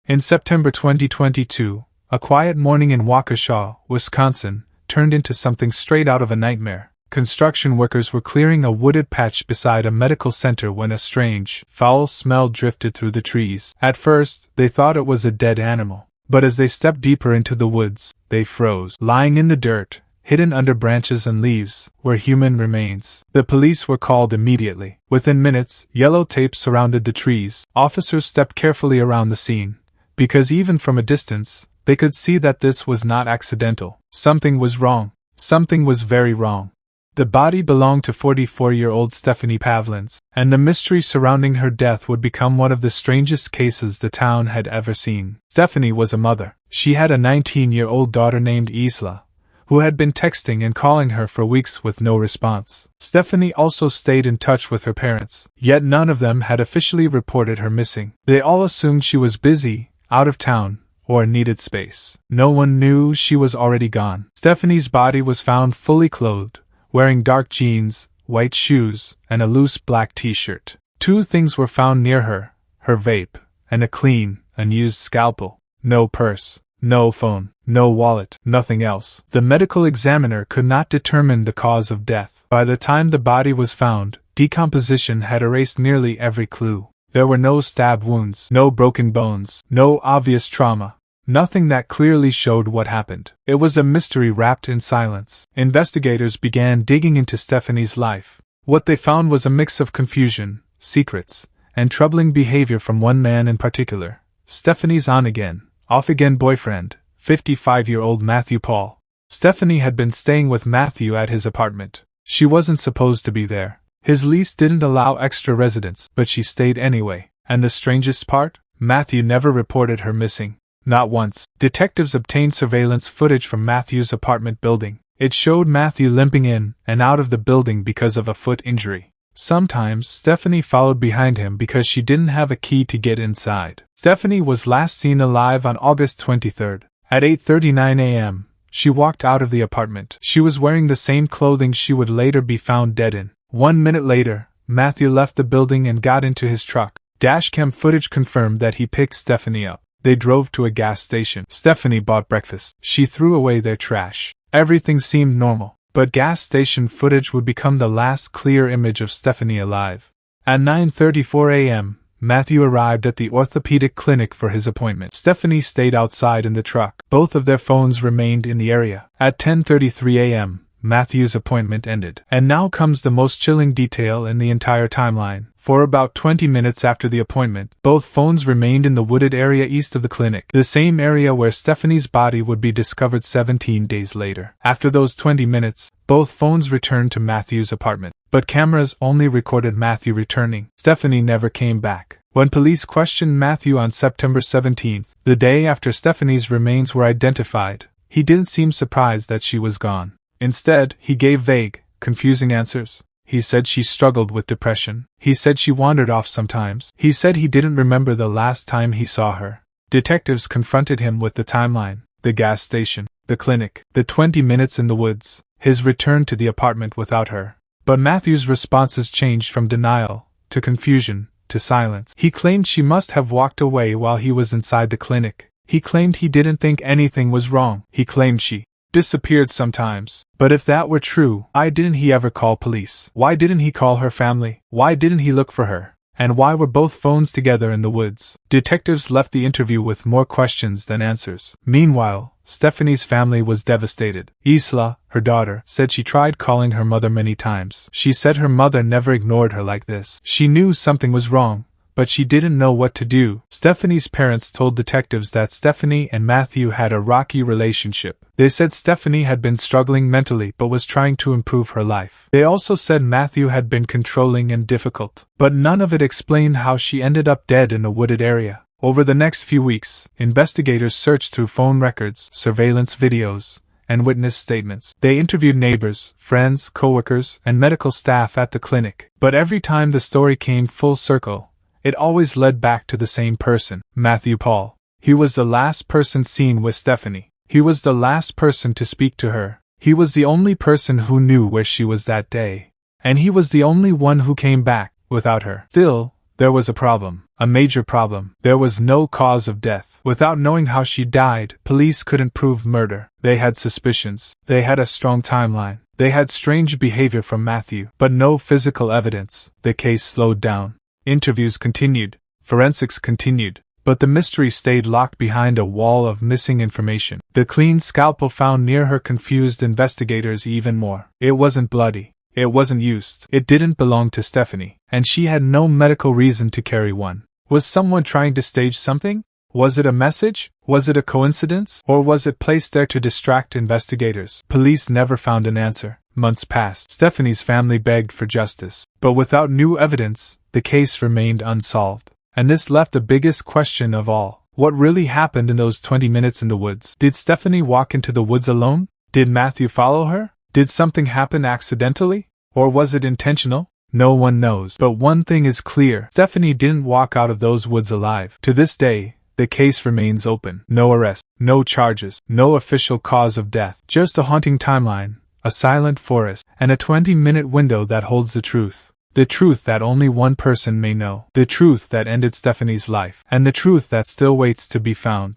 In September 2022, a quiet morning in Waukesha, Wisconsin, turned into something straight out of a nightmare. Construction workers were clearing a wooded patch beside a medical center when a strange, foul smell drifted through the trees. At first, they thought it was a dead animal. But as they stepped deeper into the woods, they froze. Lying in the dirt, hidden under branches and leaves, were human remains. The police were called immediately. Within minutes, yellow tape surrounded the trees. Officers stepped carefully around the scene, because even from a distance, they could see that this was not accidental. Something was wrong. Something was very wrong. The body belonged to 44-year-old Stephanie Pavlins, and the mystery surrounding her death would become one of the strangest cases the town had ever seen. Stephanie was a mother. She had a 19-year-old daughter named Isla, who had been texting and calling her for weeks with no response. Stephanie also stayed in touch with her parents, yet none of them had officially reported her missing. They all assumed she was busy, out of town, or needed space. No one knew she was already gone. Stephanie's body was found fully clothed, wearing dark jeans, white shoes, and a loose black t-shirt. Two things were found near her vape, and a clean, unused scalpel. No purse, no phone, no wallet, nothing else. The medical examiner could not determine the cause of death. By the time the body was found, decomposition had erased nearly every clue. There were no stab wounds, no broken bones, no obvious trauma. Nothing that clearly showed what happened. It was a mystery wrapped in silence. Investigators began digging into Stephanie's life. What they found was a mix of confusion, secrets, and troubling behavior from one man in particular. Stephanie's on-again, off-again boyfriend, 55-year-old Matthew Paul. Stephanie had been staying with Matthew at his apartment. She wasn't supposed to be there. His lease didn't allow extra residents, but she stayed anyway. And the strangest part? Matthew never reported her missing. Not once. Detectives obtained surveillance footage from Matthew's apartment building. It showed Matthew limping in and out of the building because of a foot injury. Sometimes Stephanie followed behind him because she didn't have a key to get inside. Stephanie was last seen alive on August 23rd. At 8:39 a.m., she walked out of the apartment. She was wearing the same clothing she would later be found dead in. 1 minute later, Matthew left the building and got into his truck. Dashcam footage confirmed that he picked Stephanie up. They drove to a gas station. Stephanie bought breakfast. She threw away their trash. Everything seemed normal, but gas station footage would become the last clear image of Stephanie alive. At 9:34 a.m., Matthew arrived at the orthopedic clinic for his appointment. Stephanie stayed outside in the truck. Both of their phones remained in the area. At 10:33 a.m., Matthew's appointment ended. And now comes the most chilling detail in the entire timeline. For about 20 minutes after the appointment, both phones remained in the wooded area east of the clinic, the same area where Stephanie's body would be discovered 17 days later. After those 20 minutes, both phones returned to Matthew's apartment, but cameras only recorded Matthew returning. Stephanie never came back. When police questioned Matthew on September 17th, the day after Stephanie's remains were identified, he didn't seem surprised that she was gone. Instead, he gave vague, confusing answers. He said she struggled with depression. He said she wandered off sometimes. He said he didn't remember the last time he saw her. Detectives confronted him with the timeline, the gas station, the clinic, the 20 minutes in the woods, his return to the apartment without her. But Matthew's responses changed from denial, to confusion, to silence. He claimed she must have walked away while he was inside the clinic. He claimed he didn't think anything was wrong. He claimed she disappeared sometimes. But if that were true, why didn't he ever call police? Why didn't he call her family? Why didn't he look for her? And why were both phones together in the woods? Detectives left the interview with more questions than answers. Meanwhile, Stephanie's family was devastated. Isla, her daughter, said she tried calling her mother many times. She said her mother never ignored her like this. She knew something was wrong, but she didn't know what to do. Stephanie's parents told detectives that Stephanie and Matthew had a rocky relationship. They said Stephanie had been struggling mentally but was trying to improve her life. They also said Matthew had been controlling and difficult, but none of it explained how she ended up dead in a wooded area. Over the next few weeks, investigators searched through phone records, surveillance videos, and witness statements. They interviewed neighbors, friends, coworkers, and medical staff at the clinic. But every time the story came full circle, it always led back to the same person, Matthew Paul. He was the last person seen with Stephanie. He was the last person to speak to her. He was the only person who knew where she was that day. And he was the only one who came back without her. Still, there was a problem. A major problem. There was no cause of death. Without knowing how she died, police couldn't prove murder. They had suspicions. They had a strong timeline. They had strange behavior from Matthew, but no physical evidence. The case slowed down. Interviews continued. Forensics continued. But the mystery stayed locked behind a wall of missing information. The clean scalpel found near her confused investigators even more. It wasn't bloody. It wasn't used. It didn't belong to Stephanie, and she had no medical reason to carry one. Was someone trying to stage something? Was it a message? Was it a coincidence? Or was it placed there to distract investigators? Police never found an answer. Months passed. Stephanie's family begged for justice. But without new evidence, the case remained unsolved. And this left the biggest question of all. What really happened in those 20 minutes in the woods? Did Stephanie walk into the woods alone? Did Matthew follow her? Did something happen accidentally? Or was it intentional? No one knows. But one thing is clear. Stephanie didn't walk out of those woods alive. To this day, the case remains open. No arrest, no charges, no official cause of death. Just a haunting timeline, a silent forest, and a 20-minute window that holds the truth. The truth that only one person may know. The truth that ended Stephanie's life. And the truth that still waits to be found.